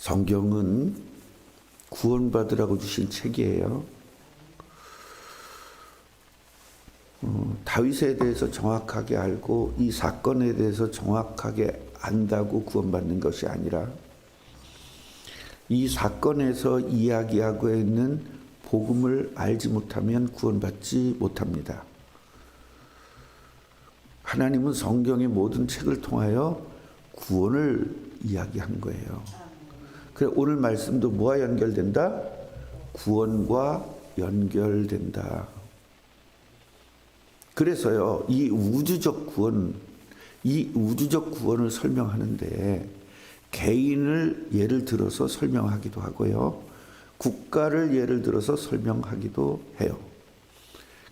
성경은 구원받으라고 주신 책이에요. 다윗에 대해서 정확하게 알고 이 사건에 대해서 정확하게 안다고 구원받는 것이 아니라 이 사건에서 이야기하고 있는 복음을 알지 못하면 구원받지 못합니다. 하나님은 성경의 모든 책을 통하여 구원을 이야기한 거예요. 그래 오늘 말씀도 뭐와 연결된다? 구원과 연결된다. 그래서요, 이 우주적 구원을 설명하는데 개인을 예를 들어서 설명하기도 하고요, 국가를 예를 들어서 설명하기도 해요.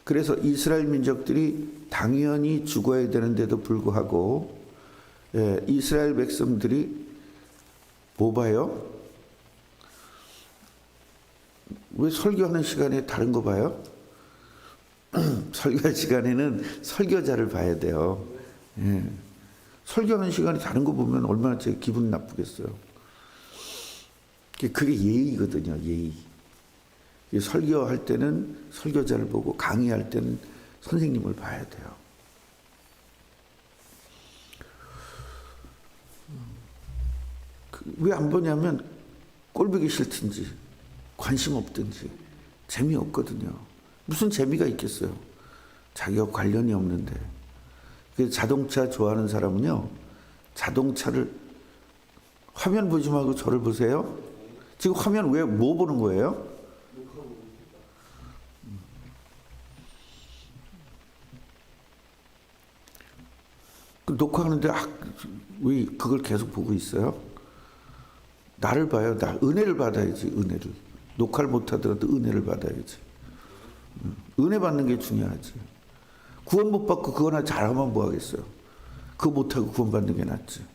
그래서 이스라엘 민족들이 당연히 죽어야 되는데도 불구하고 이스라엘 백성들이 뭐 봐요? 왜 설교하는 시간에 다른 거 봐요? 설교할 시간에는 설교자를 봐야 돼요. 설교하는 시간에 다른 거 보면 얼마나 제 기분 나쁘겠어요. 그게 예의거든요, 예의. 설교할 때는 설교자를 보고 강의할 때는 선생님을 봐야 돼요. 왜 안 보냐면 꼴보기 싫든지 관심 없든지 재미없거든요. 무슨 재미가 있겠어요? 자기와 관련이 없는데. 자동차 좋아하는 사람은요, 자동차를 화면 보지 말고 저를 보세요. 지금 화면 왜 뭐 보는 거예요? 녹화하는데 왜 그걸 계속 보고 있어요? 나를 봐요. 은혜를 받아야지. 은혜를. 녹화를 못하더라도 은혜를 받아야지. 은혜 받는 게 중요하지. 구원 못 받고 그거나 잘하면 뭐 하겠어요? 그거 못하고 구원 받는 게 낫지.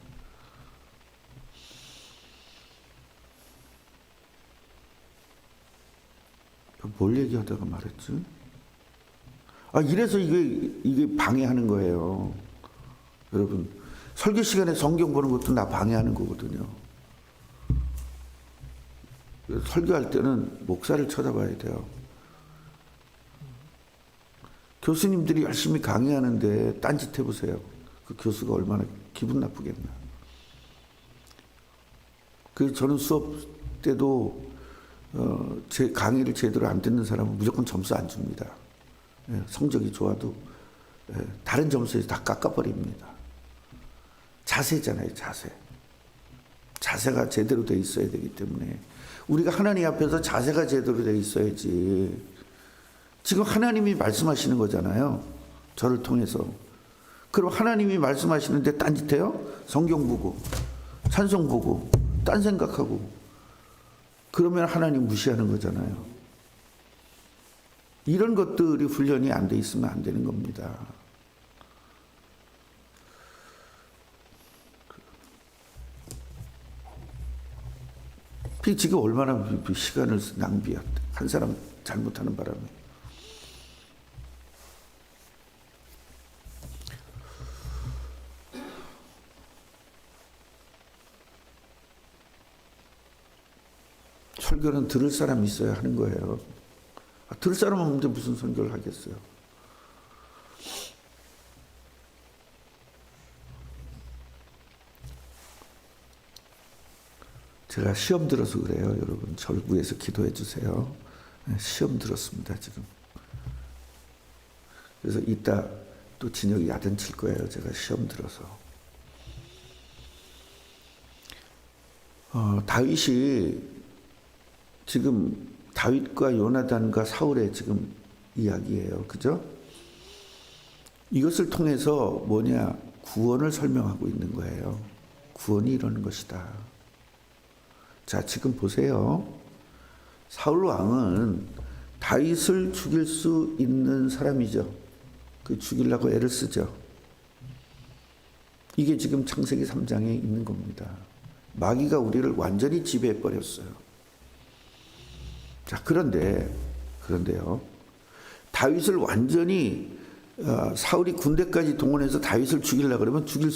뭘 얘기하다가 말했지? 이래서 이게 방해하는 거예요. 여러분, 설교 시간에 성경 보는 것도 나 방해하는 거거든요. 설교할 때는 목사를 쳐다봐야 돼요. 교수님들이 열심히 강의하는데 딴짓 해보세요. 그 교수가 얼마나 기분 나쁘겠나. 그래서 저는 수업 때도 제 강의를 제대로 안 듣는 사람은 무조건 점수 안 줍니다. 성적이 좋아도 다른 점수에 다 깎아버립니다. 자세잖아요, 자세. 자세가 제대로 돼 있어야 되기 때문에 우리가 하나님 앞에서 자세가 제대로 돼 있어야지. 지금 하나님이 말씀하시는 거잖아요, 저를 통해서. 그럼 하나님이 말씀하시는데 딴짓해요? 성경 보고 찬송 보고 딴 생각하고 그러면 하나님 무시하는 거잖아요. 이런 것들이 훈련이 안 돼 있으면 안 되는 겁니다. 지금 얼마나 시간을 낭비야. 한 사람 잘못하는 바람에. 설교는 들을 사람이 있어야 하는 거예요. 들을 사람 없는데 무슨 설교를 하겠어요? 제가 시험 들어서 그래요, 여러분. 저를 위해서 기도해 주세요. 시험 들었습니다, 지금. 그래서 이따 또 진혁이 야단칠 거예요, 제가 시험 들어서. 다윗이 지금 다윗과 요나단과 사울의 지금 이야기예요, 그죠? 이것을 통해서 구원을 설명하고 있는 거예요. 구원이 이러는 것이다. 자, 지금 보세요. 사울 왕은 다윗을 죽일 수 있는 사람이죠. 죽이려고 애를 쓰죠. 이게 지금 창세기 3장에 있는 겁니다. 마귀가 우리를 완전히 지배해 버렸어요. 자, 그런데요. 다윗을 완전히 사울이 군대까지 동원해서 다윗을 죽이려고 그러면 죽일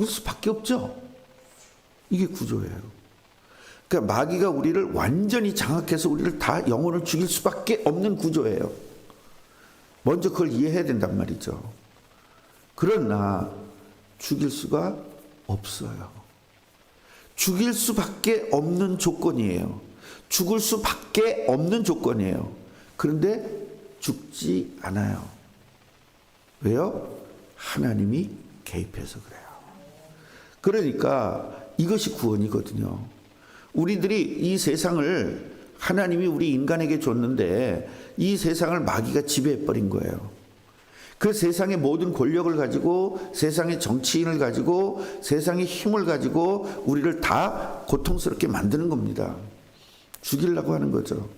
수밖에 없죠. 이게 구조예요. 그러니까 마귀가 우리를 완전히 장악해서 우리를 다 영혼을 죽일 수밖에 없는 구조예요. 먼저 그걸 이해해야 된단 말이죠. 그러나 죽일 수가 없어요. 죽일 수밖에 없는 조건이에요. 죽을 수밖에 없는 조건이에요. 그런데 죽지 않아요. 왜요? 하나님이 개입해서 그래요. 그러니까 이것이 구원이거든요. 우리들이 이 세상을 하나님이 우리 인간에게 줬는데 이 세상을 마귀가 지배해버린 거예요. 그 세상의 모든 권력을 가지고 세상의 정치인을 가지고 세상의 힘을 가지고 우리를 다 고통스럽게 만드는 겁니다. 죽이려고 하는 거죠.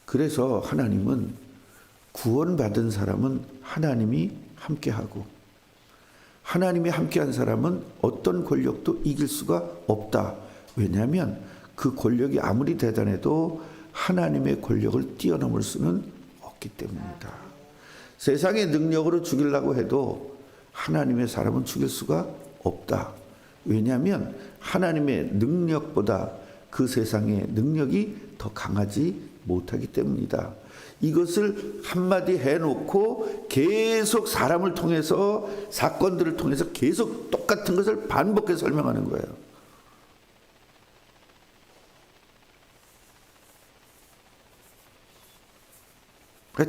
그래서 하나님은 구원받은 사람은 하나님이 함께하고 하나님이 함께한 사람은 어떤 권력도 이길 수가 없다. 왜냐하면 그 권력이 아무리 대단해도 하나님의 권력을 뛰어넘을 수는 없기 때문입니다. 세상의 능력으로 죽이려고 해도 하나님의 사람은 죽일 수가 없다. 왜냐하면 하나님의 능력보다 그 세상의 능력이 더 강하지 못하기 때문이다. 이것을 한마디 해놓고 계속 사람을 통해서 사건들을 통해서 계속 똑같은 것을 반복해서 설명하는 거예요.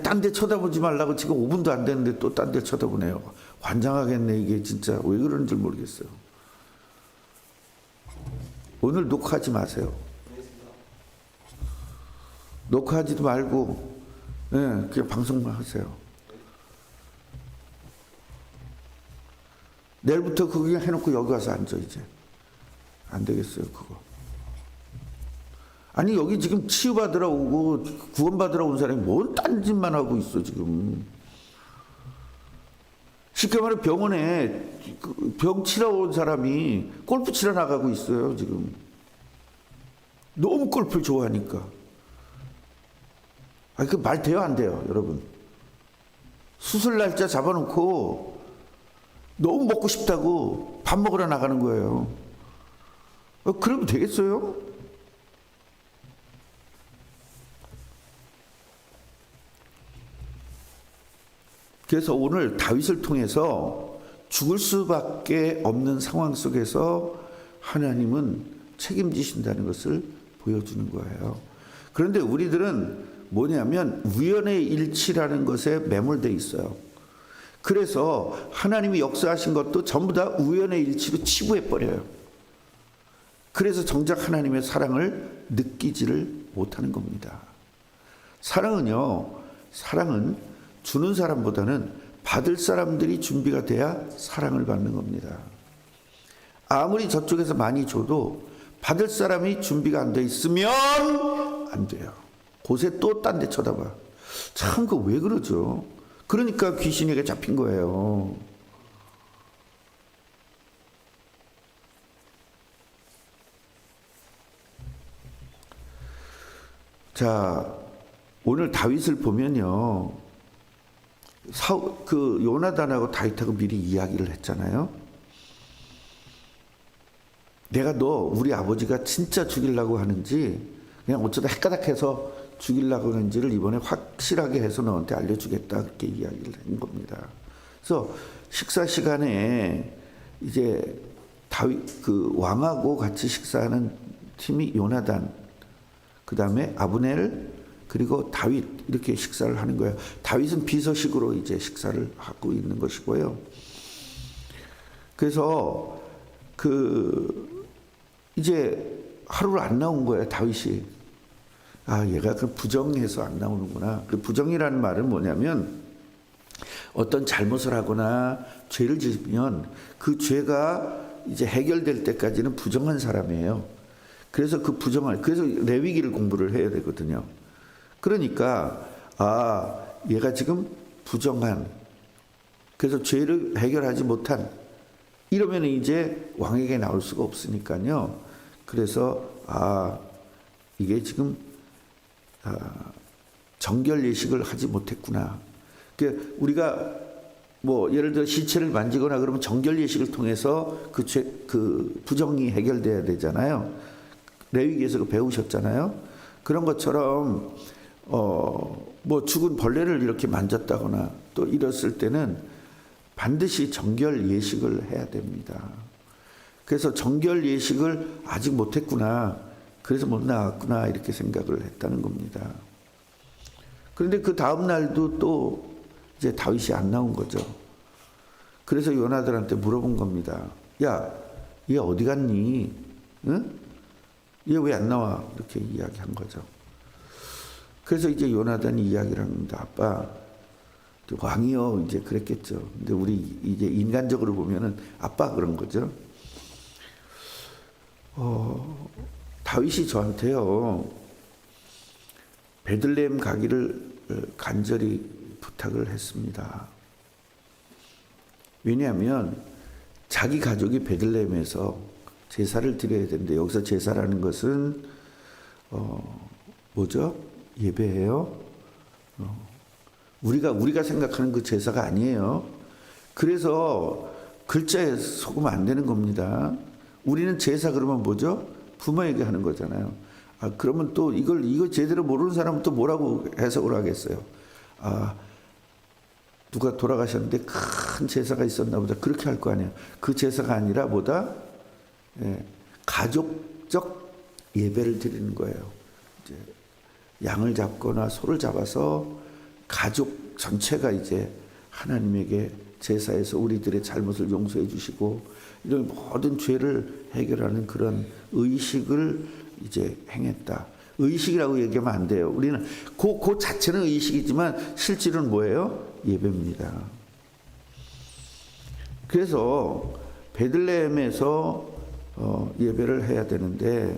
딴 데 쳐다보지 말라고 지금 5분도 안 됐는데 또 딴 데 쳐다보네요. 환장하겠네. 이게 진짜 왜 그러는지 모르겠어요. 오늘 녹화하지 마세요. 녹화하지도 말고 그냥 방송만 하세요. 내일부터 그거 그냥 해놓고 여기 와서 앉아. 이제 안 되겠어요 그거. 아니 여기 지금 치유받으러 오고 구원받으러 온 사람이 뭔 딴짓만 하고 있어 지금. 쉽게 말해 병원에 병 치러 온 사람이 골프 치러 나가고 있어요 지금. 너무 골프를 좋아하니까. 아니 그 말 돼요 안 돼요 여러분? 수술 날짜 잡아놓고 너무 먹고 싶다고 밥 먹으러 나가는 거예요. 그러면 되겠어요? 그래서 오늘 다윗을 통해서 죽을 수밖에 없는 상황 속에서 하나님은 책임지신다는 것을 보여주는 거예요. 그런데 우리들은 뭐냐면 우연의 일치라는 것에 매몰되어 있어요. 그래서 하나님이 역사하신 것도 전부 다 우연의 일치로 치부해버려요. 그래서 정작 하나님의 사랑을 느끼지를 못하는 겁니다. 사랑은 주는 사람보다는 받을 사람들이 준비가 돼야 사랑을 받는 겁니다. 아무리 저쪽에서 많이 줘도 받을 사람이 준비가 안 돼 있으면 안 돼요. 곳에 또 딴 데 쳐다봐. 참 그 왜 그러죠? 그러니까 귀신에게 잡힌 거예요. 자, 오늘 다윗을 보면요. 그 요나단하고 다윗하고 미리 이야기를 했잖아요. 내가 너 우리 아버지가 진짜 죽이려고 하는지 그냥 어쩌다 헷가닥해서 죽이려고 하는지를 이번에 확실하게 해서 너한테 알려주겠다 그렇게 이야기를 한 겁니다. 그래서 식사 시간에 이제 다윗 그 왕하고 같이 식사하는 팀이 요나단, 그 다음에 아브넬, 그리고 다윗 이렇게 식사를 하는 거예요. 다윗은 비서식으로 이제 식사를 하고 있는 것이고요. 그래서 이제 하루를 안 나온 거예요, 다윗이. 아, 얘가 그 부정해서 안 나오는구나. 그 부정이라는 말은 뭐냐면 어떤 잘못을 하거나 죄를 지으면 그 죄가 이제 해결될 때까지는 부정한 사람이에요. 그래서 그래서 레위기를 공부를 해야 되거든요. 그러니까 얘가 지금 부정한, 그래서 죄를 해결하지 못한, 이러면 이제 왕에게 나올 수가 없으니까요. 그래서 이게 지금 정결 예식을 하지 못했구나. 그러니까 우리가 뭐 예를 들어 시체를 만지거나 그러면 정결 예식을 통해서 그 부정이 해결돼야 되잖아요. 레위기에서 배우셨잖아요. 그런 것처럼 뭐 죽은 벌레를 이렇게 만졌다거나 또 이랬을 때는 반드시 정결 예식을 해야 됩니다. 그래서 정결 예식을 아직 못했구나, 그래서 못 나왔구나, 이렇게 생각을 했다는 겁니다. 그런데 그 다음 날도 또 이제 다윗이 안 나온 거죠. 그래서 요나단한테 물어본 겁니다. 야, 얘 어디 갔니? 응? 얘 왜 안 나와? 이렇게 이야기한 거죠. 그래서 이제 요나단이 이야기를 합니다. 아빠, 왕이요, 이제 그랬겠죠. 근데 우리 이제 인간적으로 보면은 아빠 그런 거죠. 다윗이 저한테요, 베들레헴 가기를 간절히 부탁을 했습니다. 왜냐하면 자기 가족이 베들레헴에서 제사를 드려야 되는데, 여기서 제사라는 것은 뭐죠? 예배예요. 우리가 생각하는 그 제사가 아니에요. 그래서 글자에 속으면 안 되는 겁니다. 우리는 제사 그러면 뭐죠? 부모에게 하는 거잖아요. 그러면 또 이거 제대로 모르는 사람은 또 뭐라고 해석을 하겠어요? 누가 돌아가셨는데 큰 제사가 있었나 보다, 그렇게 할 거 아니에요. 그 제사가 아니라 뭐다? 가족적 예배를 드리는 거예요. 이제 양을 잡거나 소를 잡아서 가족 전체가 이제 하나님에게 제사에서 우리들의 잘못을 용서해 주시고 이런 모든 죄를 해결하는 그런 의식을 이제 행했다. 의식이라고 얘기하면 안 돼요. 우리는 그 자체는 의식이지만 실질은 뭐예요? 예배입니다. 그래서 베들레헴에서 예배를 해야 되는데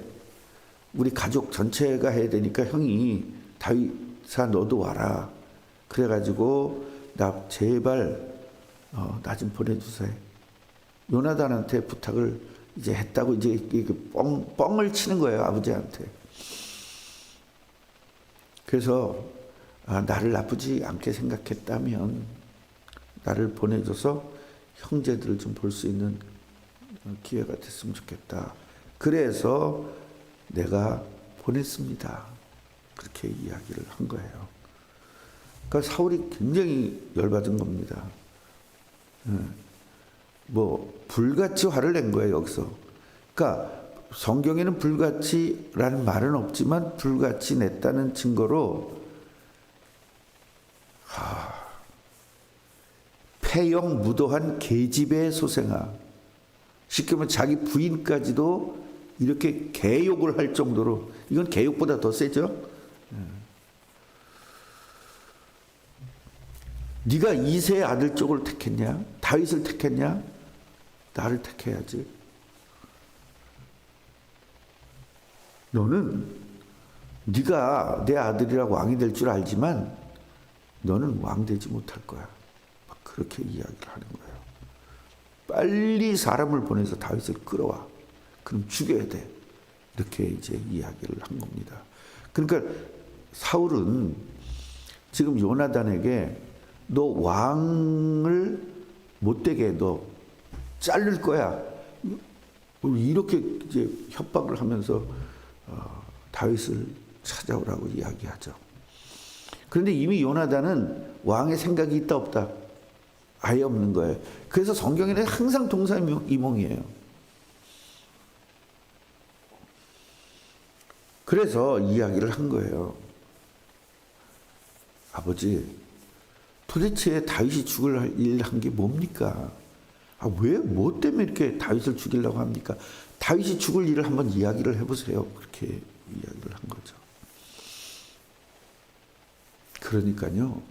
우리 가족 전체가 해야 되니까 형이 다윗아 너도 와라. 그래가지고 나 제발 나 좀 보내주세요. 요나단한테 부탁을 이제 했다고 이제 뻥을 치는 거예요, 아버지한테. 그래서 나를 나쁘지 않게 생각했다면 나를 보내줘서 형제들을 좀 볼 수 있는 기회가 됐으면 좋겠다. 그래서 내가 보냈습니다. 그렇게 이야기를 한 거예요. 그러니까 사울이 굉장히 열받은 겁니다. 뭐 불같이 화를 낸 거예요, 여기서. 그러니까 성경에는 불같이라는 말은 없지만 불같이 냈다는 증거로 폐영 무도한 계집의 소생아, 쉽게 말하면 자기 부인까지도 이렇게 개욕을 할 정도로, 이건 개욕보다 더 세죠. 네가 이새의 아들 쪽을 택했냐? 다윗을 택했냐? 나를 택해야지. 너는 네가 내 아들이라 왕이 될 줄 알지만 너는 왕 되지 못할 거야. 막 그렇게 이야기를 하는 거예요. 빨리 사람을 보내서 다윗을 끌어와. 그럼 죽여야 돼. 이렇게 이제 이야기를 한 겁니다. 그러니까 사울은 지금 요나단에게 너 왕을 못되게 해, 너 자를 거야. 이렇게 이제 협박을 하면서 다윗을 찾아오라고 이야기하죠. 그런데 이미 요나단은 왕의 생각이 있다 없다? 아예 없는 거예요. 그래서 성경에는 항상 동사이몽이에요. 그래서 이야기를 한 거예요. 아버지, 도대체 다윗이 죽을 일 한 게 뭡니까? 왜, 뭐 때문에 이렇게 다윗을 죽이려고 합니까? 다윗이 죽을 일을 한번 이야기를 해보세요. 그렇게 이야기를 한 거죠. 그러니까요,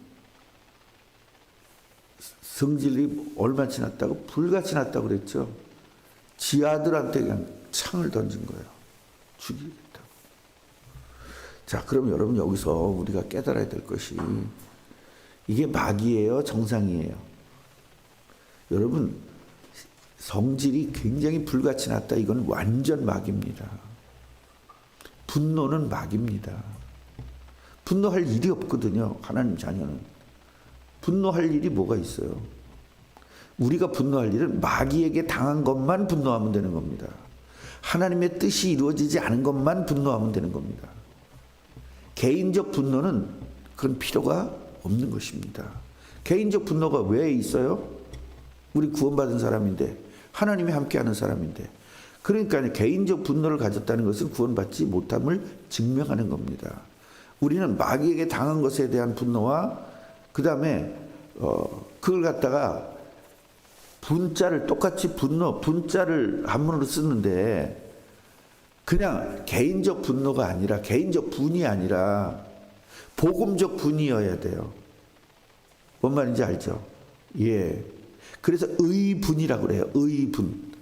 성질이 얼마 지났다고? 불같이 났다고 그랬죠. 지 아들한테 그냥 창을 던진 거예요. 죽이겠다고. 자, 그럼 여러분 여기서 우리가 깨달아야 될 것이, 이게 마귀예요, 정상이에요? 여러분, 성질이 굉장히 불같이 났다. 이건 완전 마귀입니다. 분노는 마귀입니다. 분노할 일이 없거든요. 하나님 자녀는. 분노할 일이 뭐가 있어요? 우리가 분노할 일은 마귀에게 당한 것만 분노하면 되는 겁니다. 하나님의 뜻이 이루어지지 않은 것만 분노하면 되는 겁니다. 개인적 분노는 그런 필요가 없는 것입니다. 개인적 분노가 왜 있어요? 우리 구원받은 사람인데, 하나님이 함께하는 사람인데. 그러니까 개인적 분노를 가졌다는 것은 구원받지 못함을 증명하는 겁니다. 우리는 마귀에게 당한 것에 대한 분노와 그 다음에 그걸 갖다가 분자를 똑같이 분자를 한문으로 쓰는데 그냥 개인적 분노가 아니라, 개인적 분이 아니라 복음적 분이어야 돼요. 뭔 말인지 알죠? 예. 그래서 의분이라고 그래요. 의분.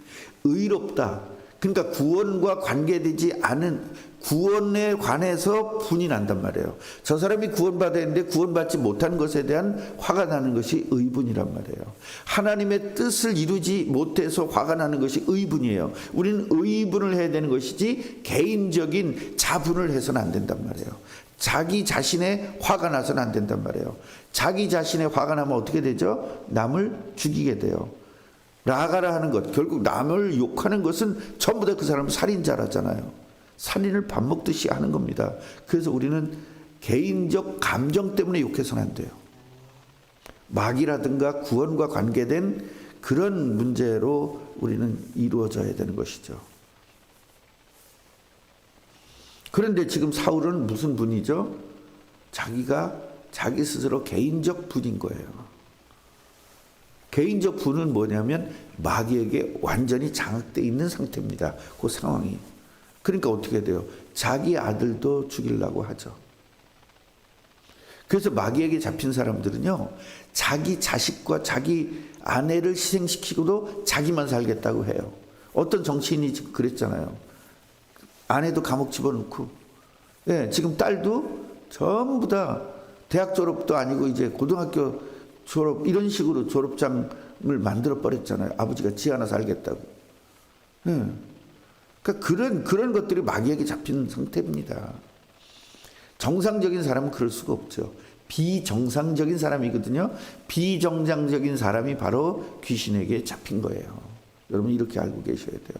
의롭다. 그러니까 구원과 관계되지 않은, 구원에 관해서 분이 난단 말이에요. 저 사람이 구원받아야 했는데 구원받지 못한 것에 대한 화가 나는 것이 의분이란 말이에요. 하나님의 뜻을 이루지 못해서 화가 나는 것이 의분이에요. 우리는 의분을 해야 되는 것이지 개인적인 자분을 해서는 안 된단 말이에요. 자기 자신의 화가 나서는 안 된단 말이에요. 자기 자신의 화가 나면 어떻게 되죠? 남을 죽이게 돼요. 라가라 하는 것, 결국 남을 욕하는 것은 전부 다 그 사람은 살인자라잖아요. 살인을 밥 먹듯이 하는 겁니다. 그래서 우리는 개인적 감정 때문에 욕해서는 안 돼요. 마귀라든가 구원과 관계된 그런 문제로 우리는 이루어져야 되는 것이죠. 그런데 지금 사울은 무슨 분이죠? 자기가 자기 스스로 개인적 분인 거예요. 개인적 분은 뭐냐면 마귀에게 완전히 장악되어 있는 상태입니다. 그 상황이. 그러니까 어떻게 돼요? 자기 아들도 죽이려고 하죠. 그래서 마귀에게 잡힌 사람들은요, 자기 자식과 자기 아내를 희생시키고도 자기만 살겠다고 해요. 어떤 정치인이 지금 그랬잖아요. 아내도 감옥 집어넣고, 예, 지금 딸도 전부 다 대학 졸업도 아니고 이제 고등학교 졸업, 이런 식으로 졸업장을 만들어 버렸잖아요. 아버지가 지 하나 살겠다고. 예. 그러니까 그런 것들이 마귀에게 잡힌 상태입니다. 정상적인 사람은 그럴 수가 없죠. 비정상적인 사람이거든요. 비정상적인 사람이 바로 귀신에게 잡힌 거예요. 여러분 이렇게 알고 계셔야 돼요.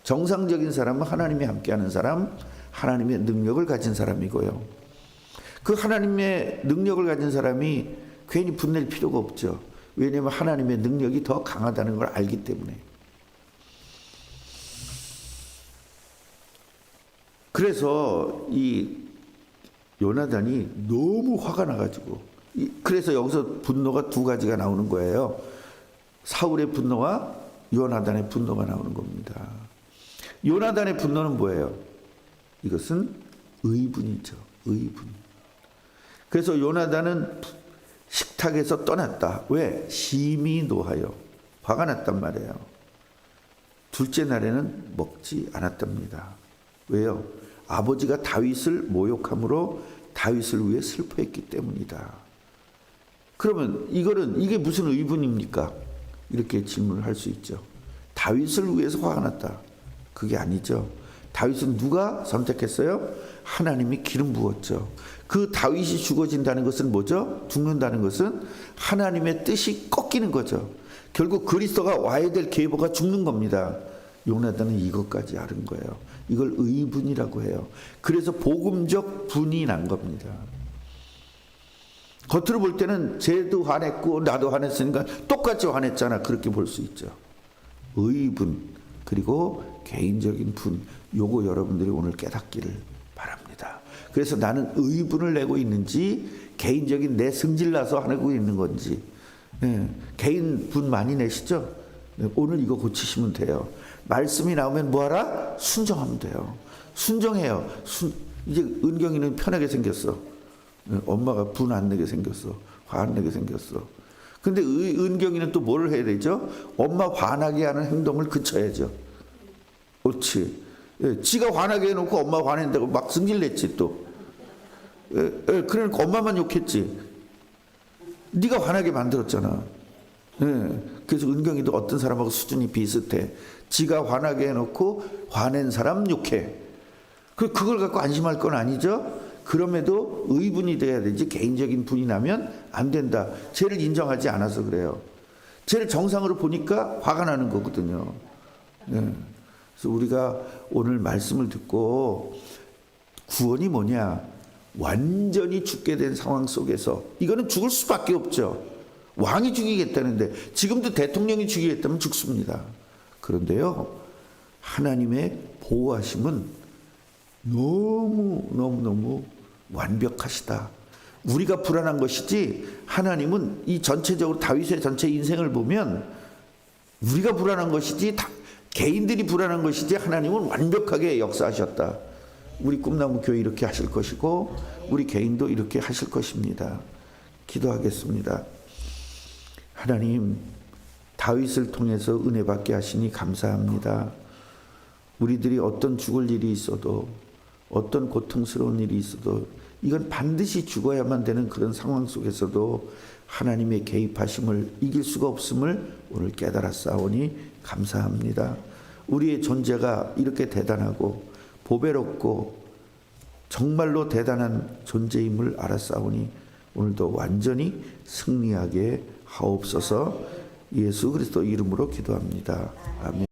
정상적인 사람은 하나님이 함께하는 사람, 하나님의 능력을 가진 사람이고요. 그 하나님의 능력을 가진 사람이 괜히 분낼 필요가 없죠. 왜냐하면 하나님의 능력이 더 강하다는 걸 알기 때문에. 그래서 이 요나단이 너무 화가 나가지고, 그래서 여기서 분노가 두 가지가 나오는 거예요. 사울의 분노와 요나단의 분노가 나오는 겁니다. 요나단의 분노는 뭐예요? 이것은 의분이죠. 의분. 그래서 요나단은 식탁에서 떠났다. 왜? 심히 노하여. 화가 났단 말이에요. 둘째 날에는 먹지 않았답니다. 왜요? 아버지가 다윗을 모욕함으로 다윗을 위해 슬퍼했기 때문이다. 그러면 이게 무슨 의분입니까? 이렇게 질문을 할 수 있죠. 다윗을 위해서 화가 났다. 그게 아니죠. 다윗은 누가 선택했어요? 하나님이 기름 부었죠. 그 다윗이 죽어진다는 것은 뭐죠? 죽는다는 것은 하나님의 뜻이 꺾이는 거죠. 결국 그리스도가 와야 될 계보가 죽는 겁니다. 요나단은 이것까지 아는 거예요. 이걸 의분이라고 해요. 그래서 복음적 분이 난 겁니다. 겉으로 볼 때는 쟤도 화냈고 나도 화냈으니까 똑같이 화냈잖아. 그렇게 볼 수 있죠. 의분 그리고 개인적인 분, 요거 여러분들이 오늘 깨닫기를 바랍니다. 그래서 나는 의분을 내고 있는지 개인적인 내 승질 나서 하고 있는 건지, 개인 분 많이 내시죠? 오늘 이거 고치시면 돼요. 말씀이 나오면 뭐하라? 순종하면 돼요. 순종해요. 이제 은경이는 편하게 생겼어. 엄마가 분 안 내게 생겼어. 화 안 내게 생겼어. 근데 은경이는 또 뭘 해야 되죠? 엄마 화나게 하는 행동을 그쳐야죠. 그렇지. 지가 화나게 해놓고 엄마 화낸다고 막 승질냈지 또. 그러니까 엄마만 욕했지. 네가 화나게 만들었잖아. 그래서 은경이도 어떤 사람하고 수준이 비슷해. 지가 화나게 해놓고 화낸 사람 욕해. 그걸 갖고 안심할 건 아니죠. 그럼에도 의분이 돼야 되지 개인적인 분이 나면 안 된다. 죄를 인정하지 않아서 그래요. 쟤를 정상으로 보니까 화가 나는 거거든요. 네. 그래서 우리가 오늘 말씀을 듣고 구원이 뭐냐? 완전히 죽게 된 상황 속에서 이거는 죽을 수밖에 없죠. 왕이 죽이겠다는데 지금도 대통령이 죽이겠다면 죽습니다. 그런데요, 하나님의 보호하심은 너무 완벽하시다. 우리가 불안한 것이지 하나님은 이 전체적으로 다윗의 전체 인생을 보면 우리가 불안한 것이지 개인들이 불안한 것이지 하나님은 완벽하게 역사하셨다. 우리 꿈나무 교회 이렇게 하실 것이고 우리 개인도 이렇게 하실 것입니다. 기도하겠습니다. 하나님, 다윗을 통해서 은혜 받게 하시니 감사합니다. 우리들이 어떤 죽을 일이 있어도 어떤 고통스러운 일이 있어도 이건 반드시 죽어야만 되는 그런 상황 속에서도 하나님의 개입하심을 이길 수가 없음을 오늘 깨달았사오니 감사합니다. 우리의 존재가 이렇게 대단하고 보배롭고 정말로 대단한 존재임을 알았사오니 오늘도 완전히 승리하게 하옵소서. 예수 그리스도 이름으로 기도합니다. 아멘.